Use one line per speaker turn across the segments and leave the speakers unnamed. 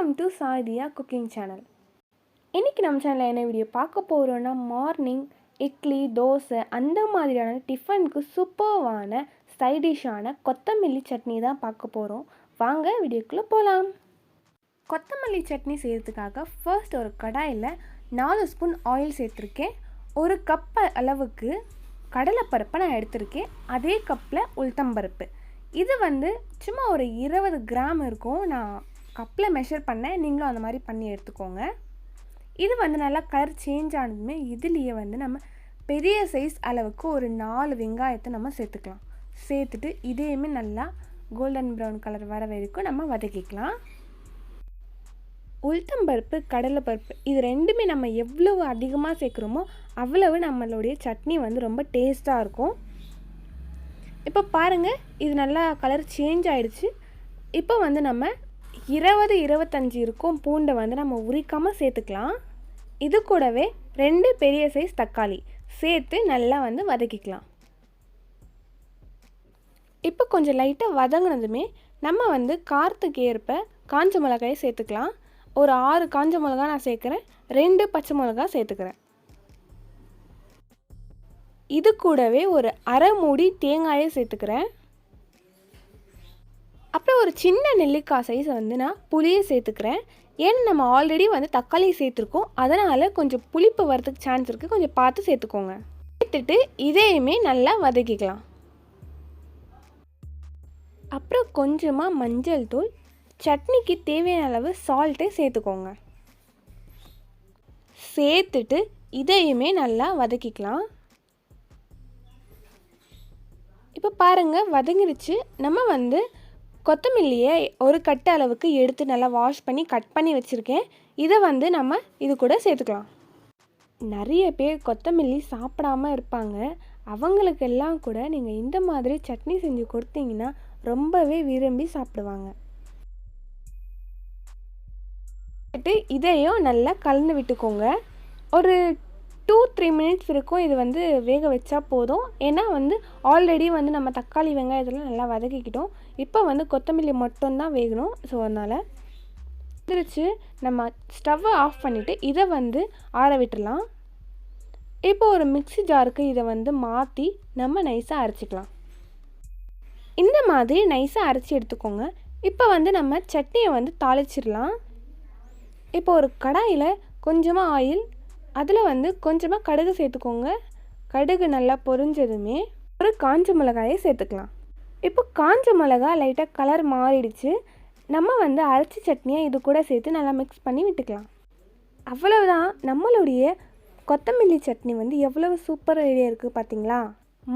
Welcome to Saithiya cooking channel. இன்றைக்கி நம்ம சேனலில் என்ன வீடியோ பார்க்க போகிறோன்னா, மார்னிங் இட்லி தோசை அந்த மாதிரியான டிஃபனுக்கு சூப்பர்வான சைட் டிஷ்ஷான கொத்தமல்லி சட்னி தான் பார்க்க போகிறோம். வாங்க வீடியோக்குள்ளே போகலாம். கொத்தமல்லி சட்னி செய்கிறதுக்காக ஃபர்ஸ்ட் ஒரு கடாயில் 4 ஸ்பூன் ஆயில் சேர்த்துருக்கேன். ஒரு கப் அளவுக்கு கடலைப்பருப்பை நான் எடுத்திருக்கேன். அதே கப்பில் உளுத்தம்பருப்பு. இது சும்மா ஒரு 20 கிராம் இருக்கும். நான் கப்பில் மெஷர் பண்ணேன், நீங்களும் அந்த மாதிரி பண்ணி எடுத்துக்கோங்க. இது நல்லா கலர் சேஞ்ச் ஆனதுமே இதுலேயே நம்ம பெரிய சைஸ் அளவுக்கு ஒரு 4 வெங்காயத்தை நம்ம சேர்த்துக்கலாம். சேர்த்துட்டு இதையுமே நல்லா கோல்டன் ப்ரௌன் கலர் வர வரைக்கும் நம்ம வதக்கிக்கலாம். உளுத்தம்பருப்பு கடலைப்பருப்பு இது ரெண்டுமே நம்ம எவ்வளவு அதிகமாக சேர்க்குறோமோ அவ்வளவு நம்மளுடைய சட்னி ரொம்ப டேஸ்ட்டாக இருக்கும். இப்போ பாருங்கள், இது நல்லா கலர் சேஞ்ச் ஆகிடுச்சு. இப்போ நம்ம 20-25 இருக்கும் பூண்டை நம்ம உரிக்காமல் சேர்த்துக்கலாம். இது கூடவே 2 பெரிய சைஸ் தக்காளி சேர்த்து நல்லா வதக்கிக்கலாம். இப்போ கொஞ்சம் லைட்டாக வதங்கினதுமே நம்ம காரத்துக்கு ஏற்ப காஞ்ச மிளகாயை சேர்த்துக்கலாம். ஒரு 6 காஞ்ச மிளகா நான் சேர்க்குறேன், 2 பச்சை மிளகா சேர்த்துக்கிறேன். இது கூடவே ஒரு அரை மூடி தேங்காயை சேர்த்துக்கிறேன். அப்புறம் ஒரு சின்ன நெல்லிக்காய் சைஸ் நான் புளியை சேர்த்துக்கிறேன். ஏன்னா நம்ம ஆல்ரெடி தக்காளி சேர்த்துருக்கோம், அதனால் கொஞ்சம் புளிப்பு வரதுக்கு சான்ஸ் இருக்குது, கொஞ்சம் பார்த்து சேர்த்துக்கோங்க. சேர்த்துட்டு இதையுமே நல்லா வதக்கிக்கலாம். அப்புறம் கொஞ்சமாக மஞ்சள் தூள், சட்னிக்கு தேவையான அளவு சால்ட்டை சேர்த்துக்கோங்க. சேர்த்துட்டு இதையுமே நல்லா வதக்கிக்கலாம். இப்போ பாருங்கள், வதங்கிருச்சு. நம்ம கொத்தமல்லியை ஒரு கட்டு அளவுக்கு எடுத்து நல்லா வாஷ் பண்ணி கட் பண்ணி வச்சுருக்கேன். இதை நம்ம இது கூட சேர்த்துக்கலாம். நிறைய பேர் கொத்தமல்லி சாப்பிடாமல் இருப்பாங்க. அவங்களுக்கெல்லாம் கூட நீங்கள் இந்த மாதிரி சட்னி செஞ்சு கொடுத்தீங்கன்னா ரொம்பவே விரும்பி சாப்பிடுவாங்க. இதையும் நல்லா கலந்து விட்டுக்கோங்க. ஒரு 2-3 மினிட்ஸ் இருக்கும். இது வேக வச்சா போதும். ஏன்னா ஆல்ரெடி நம்ம தக்காளி வெங்காயத்தில் நல்லா வதக்கிக்கிட்டோம். இப்போ கொத்தமல்லி மட்டும்தான் வேகணும். ஸோ அதனால் வந்துருச்சு. நம்ம ஸ்டவ்வை ஆஃப் பண்ணிவிட்டு இதை ஆற விட்டுடலாம். இப்போ ஒரு மிக்ஸி ஜாருக்கு இதை மாற்றி நம்ம நைஸாக அரைச்சிக்கலாம். இந்த மாதிரி நைஸாக அரைச்சி எடுத்துக்கோங்க. இப்போ நம்ம சட்னியை தாளிச்சிடலாம். இப்போ ஒரு கடாயில் கொஞ்சமாக ஆயில், அதில் கொஞ்சமாக கடுகு சேர்த்துக்கோங்க. கடுகு நல்லா பொரிஞ்சதுமே ஒரு காஞ்ச மிளகாயை சேர்த்துக்கலாம். இப்போ காஞ்ச மிளகா லைட்டாக கலர் மாறிடுச்சு. நம்ம அரைச்சி சட்னியை இது கூட சேர்த்து நல்லா மிக்ஸ் பண்ணி விட்டுக்கலாம். அவ்வளவுதான், நம்மளுடைய கொத்தமல்லி சட்னி எவ்வளவு சூப்பர் ஐடியா இருக்குது பார்த்தீங்களா?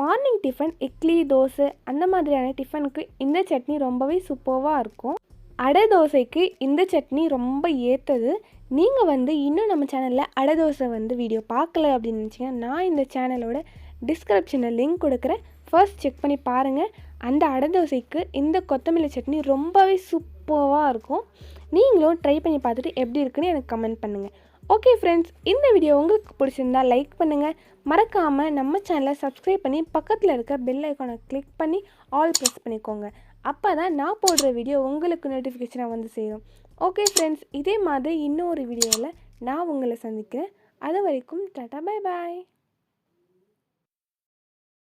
மார்னிங் டிஃபன் இட்லி தோசை அந்த மாதிரியான டிஃபனுக்கு இந்த சட்னி ரொம்பவே சூப்பராக இருக்கும். அடை தோசைக்கு இந்த சட்னி ரொம்ப ஏற்றது. நீங்கள் இன்னும் நம்ம சேனலில் அடை தோசை வீடியோ பார்க்கல அப்படின்னு நினச்சிங்கன்னா, நான் இந்த சேனலோட டிஸ்கிரிப்ஷனில் லிங்க் கொடுக்குறேன். ஃபர்ஸ்ட் செக் பண்ணி பாருங்கள். அந்த அடை தோசைக்கு இந்த கொத்தமல்லி சட்னி ரொம்பவே சூப்பராக இருக்கும். நீங்களும் ட்ரை பண்ணி பார்த்துட்டு எப்படி இருக்குன்னு எனக்கு கமெண்ட் பண்ணுங்கள். ஓகே ஃப்ரெண்ட்ஸ், இந்த வீடியோ உங்களுக்கு பிடிச்சிருந்தா லைக் பண்ணுங்கள். மறக்காமல் நம்ம சேனலை சப்ஸ்கிரைப் பண்ணி பக்கத்தில் இருக்க பெல் ஐக்கானை கிளிக் பண்ணி ஆல் ப்ரெஸ் பண்ணிக்கோங்க. அப்போ தான் நான் போடுற வீடியோ உங்களுக்கு நோட்டிஃபிகேஷனாக சேரும். ஓகே ஃப்ரெண்ட்ஸ், இதே மாதிரி இன்னொரு வீடியோவில் நான் உங்களை சந்திக்கிறேன். அது வரைக்கும் டாடா, பை பாய்.